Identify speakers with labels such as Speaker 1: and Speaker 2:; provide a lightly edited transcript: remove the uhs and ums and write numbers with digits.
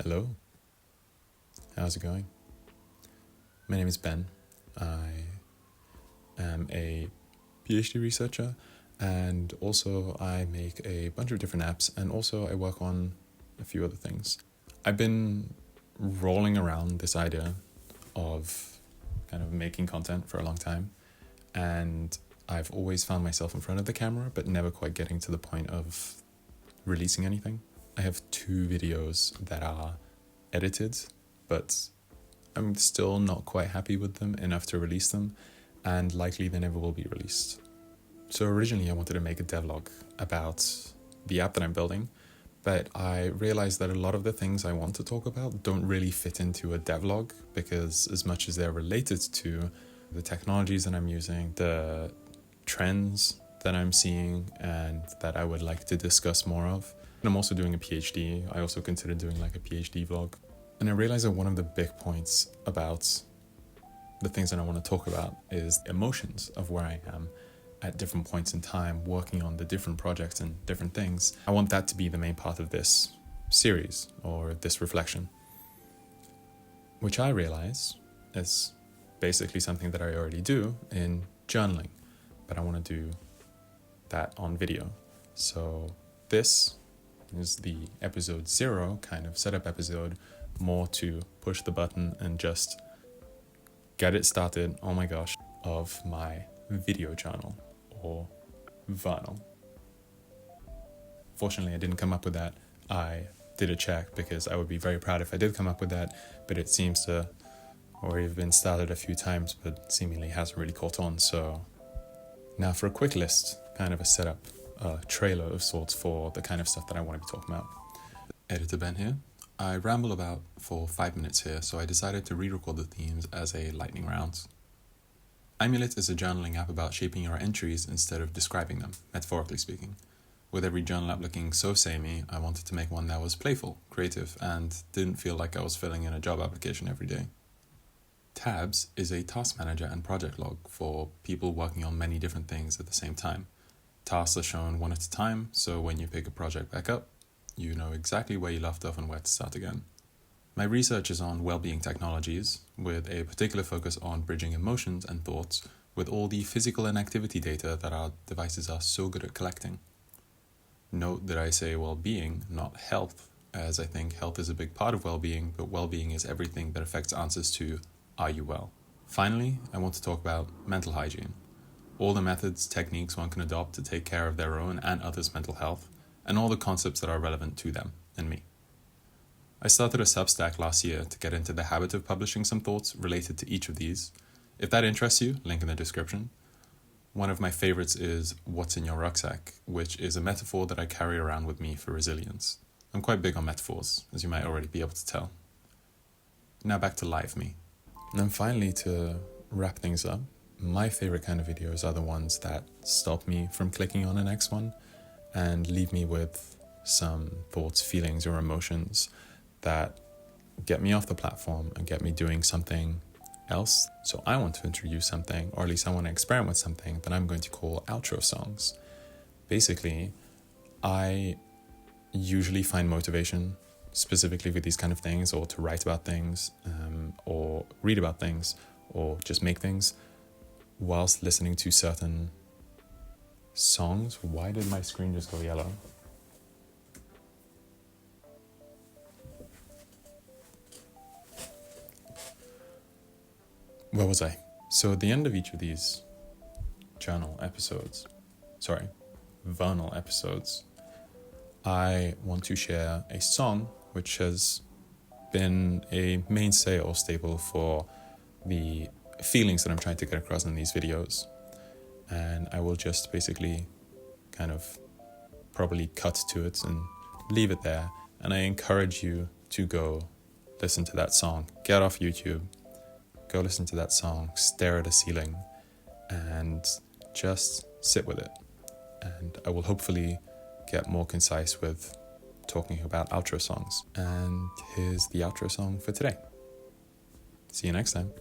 Speaker 1: Hello, how's it going? My name is Ben. I am a PhD researcher, and also I make a bunch of different apps, and also I work on a few other things. I've been rolling around this idea of kind of making content for a long time, and I've always found myself in front of the camera, but never quite getting to the point of releasing anything. I have 2 videos that are edited, but I'm still not quite happy with them enough to release them, and likely they never will be released. So originally I wanted to make a devlog about the app that I'm building, but I realized that a lot of the things I want to talk about don't really fit into a devlog, because as much as they're related to the technologies that I'm using, the trends that I'm seeing and that I would like to discuss more of. And I'm also doing a PhD. I also considered doing like a PhDvlog. And I realized that one of the big points about the things that I want to talk about is emotions of where I am at different points in time, working on the different projects and different things. I want that to be the main part of this series or this reflection, which I realize is basically something that I already do in journaling, but I want to do that on video. So this is the episode 0 kind of setup episode, more to push the button and just get it started, oh my gosh, of my video journal or vournal. Fortunately, I didn't come up with that. I did a check because I would be very proud if I did come up with that, but it seems to already have been started a few times, but seemingly hasn't really caught on. So now for a quick list, kind of a setup, a trailer of sorts for the kind of stuff that I want to be talking about. Editor Ben here. I ramble about for 5 minutes here, so I decided to re-record the themes as a lightning round. Amulet is a journaling app about shaping your entries instead of describing them, metaphorically speaking. With every journal app looking so samey, I wanted to make one that was playful, creative, and didn't feel like I was filling in a job application every day. Tabs is a task manager and project log for people working on many different things at the same time. Tasks are shown one at a time, so when you pick a project back up, you know exactly where you left off and where to start again. My research is on wellbeing technologies, with a particular focus on bridging emotions and thoughts with all the physical and activity data that our devices are so good at collecting. Note that I say well-being, not health, as I think health is a big part of well-being, but well-being is everything that affects answers to, are you well? Finally, I want to talk about mental hygiene. All the methods, techniques one can adopt to take care of their own and others' mental health, and all the concepts that are relevant to them and me. I started a Substack last year to get into the habit of publishing some thoughts related to each of these. If that interests you, link in the description. One of my favorites is What's in Your Rucksack, which is a metaphor that I carry around with me for resilience. I'm quite big on metaphors, as you might already be able to tell. Now back to live me. And then finally, to wrap things up, my favorite kind of videos are the ones that stop me from clicking on the next one and leave me with some thoughts, feelings, or emotions that get me off the platform and get me doing something else. So I want to introduce something, or at least I want to experiment with something that I'm going to call outro songs. Basically, I usually find motivation specifically with these kind of things, or to write about things, or read about things, or just make things whilst listening to certain songs. Why did my screen just go yellow? Where was I? So at the end of each of these vournal episodes, I want to share a song which has been a mainstay or staple for the feelings that I'm trying to get across in these videos. And I will just basically kind of probably cut to it and leave it there. And I encourage you to go listen to that song. Get off YouTube, go listen to that song, stare at the ceiling, and just sit with it. And I will hopefully get more concise with talking about outro songs. And here's the outro song for today. See you next time.